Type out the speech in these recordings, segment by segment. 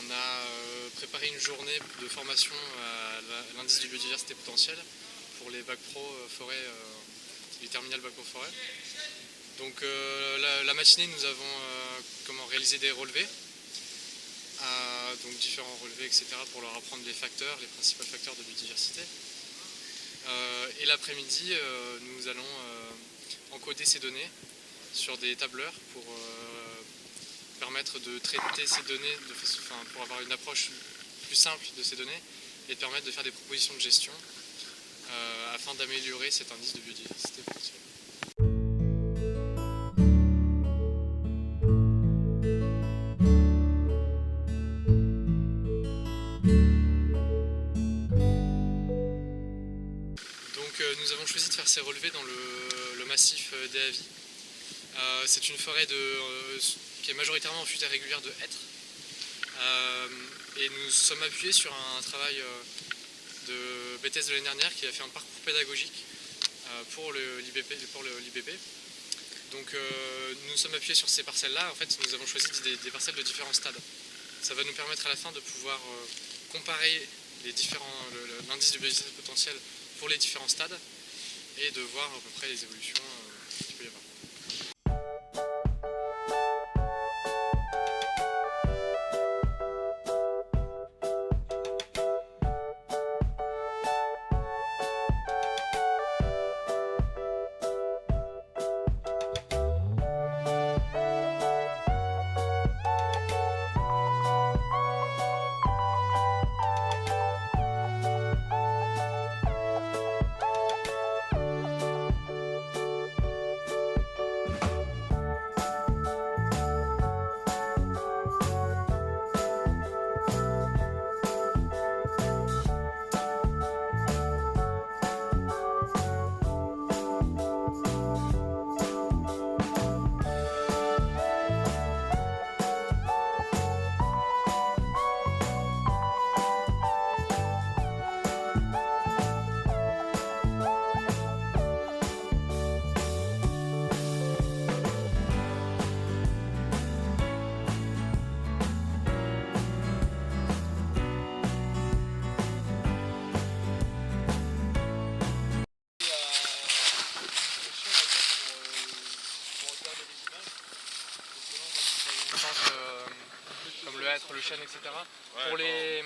on a préparé une journée de formation à l'indice de biodiversité potentielle pour les bac pro forêt, les terminales bac pro forêt. Donc la matinée, nous avons réalisé des relevés, donc différents relevés, etc. pour leur apprendre les principaux facteurs de biodiversité. Et l'après-midi, nous allons encoder ces données sur des tableurs pour permettre de traiter ces données pour avoir une approche plus simple de ces données et de permettre de faire des propositions de gestion afin d'améliorer cet indice de biodiversité potentielle. Nous avons choisi de faire ces relevés dans le massif d'Éavy. C'est une forêt qui est majoritairement en fuite irrégulière de hêtres. Et nous sommes appuyés sur un travail de BTS de l'année dernière qui a fait un parcours pédagogique pour l'IBP. Donc nous sommes appuyés sur ces parcelles-là. En fait, nous avons choisi des parcelles de différents stades. Ça va nous permettre à la fin de pouvoir comparer l'indice de biodiversité potentielle pour les différents stades et de voir à peu près les évolutions qu'il peut y avoir. Comme le hêtre, le chêne, etc. Ouais,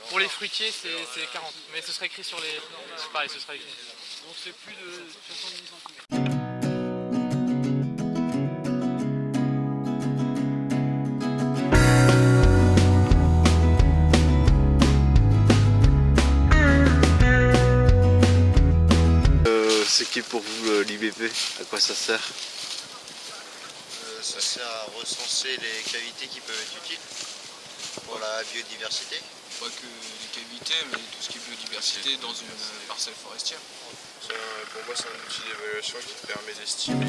pour les fruitiers, c'est 40, mais ce sera écrit sur les... C'est pareil, ce sera écrit. Donc c'est plus de 70 cm. C'est qui pour vous l'IBP? À quoi ça sert? Ça sert à recenser les cavités qui peuvent être utiles pour la biodiversité. Pas que les cavités, mais tout ce qui est biodiversité dans une parcelle forestière. Pour moi, c'est un outil d'évaluation qui te permet d'estimer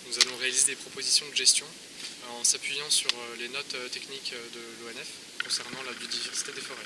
nous allons réaliser des propositions de gestion en s'appuyant sur les notes techniques de l'ONF concernant la biodiversité des forêts.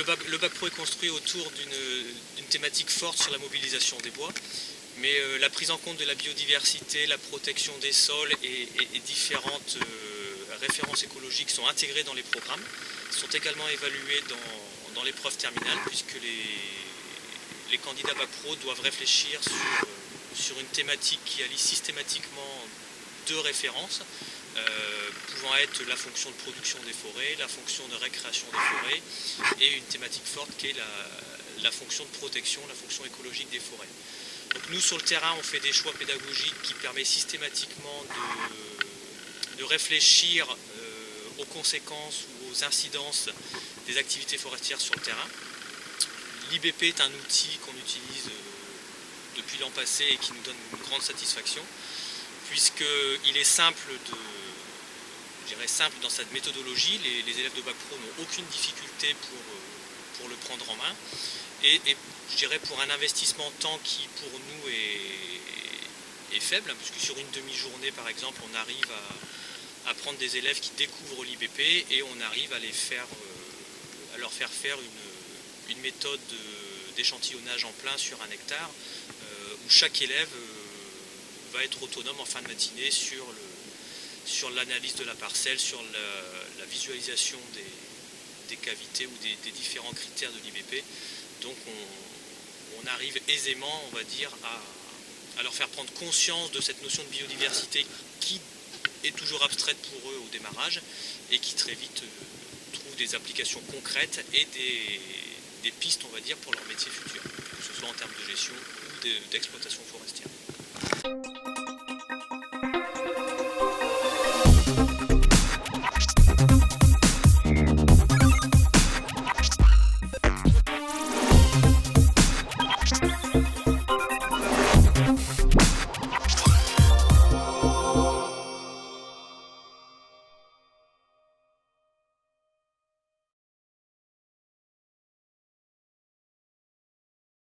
Donc le bac pro est construit autour d'une thématique forte sur la mobilisation des bois, mais la prise en compte de la biodiversité, la protection des sols et différentes références écologiques sont intégrées dans les programmes, sont également évaluées dans l'épreuve terminale, puisque les candidats bac pro doivent réfléchir sur une thématique qui allie systématiquement deux références, pouvant être la fonction de production des forêts, la fonction de récréation des forêts et une thématique forte qui est la fonction de protection, la fonction écologique des forêts. Donc nous sur le terrain on fait des choix pédagogiques qui permettent systématiquement de réfléchir aux conséquences ou aux incidences des activités forestières sur le terrain. L'IBP est un outil qu'on utilise depuis l'an passé et qui nous donne une grande satisfaction, puisqu'il est simple dans sa méthodologie. Les élèves de bac pro n'ont aucune difficulté pour le prendre en main, et je dirais pour un investissement temps qui pour nous est faible, puisque sur une demi-journée par exemple on arrive à prendre des élèves qui découvrent l'IBP et on arrive à leur faire faire une méthode d'échantillonnage en plein sur 1 hectare, où chaque élève va être autonome en fin de matinée sur l'analyse de la parcelle, sur la visualisation des cavités ou des différents critères de l'IBP. Donc on arrive aisément, on va dire, à leur faire prendre conscience de cette notion de biodiversité qui est toujours abstraite pour eux au démarrage et qui très vite trouve des applications concrètes et des pistes, on va dire, pour leur métier futur, que ce soit en termes de gestion ou d'exploitation forestière.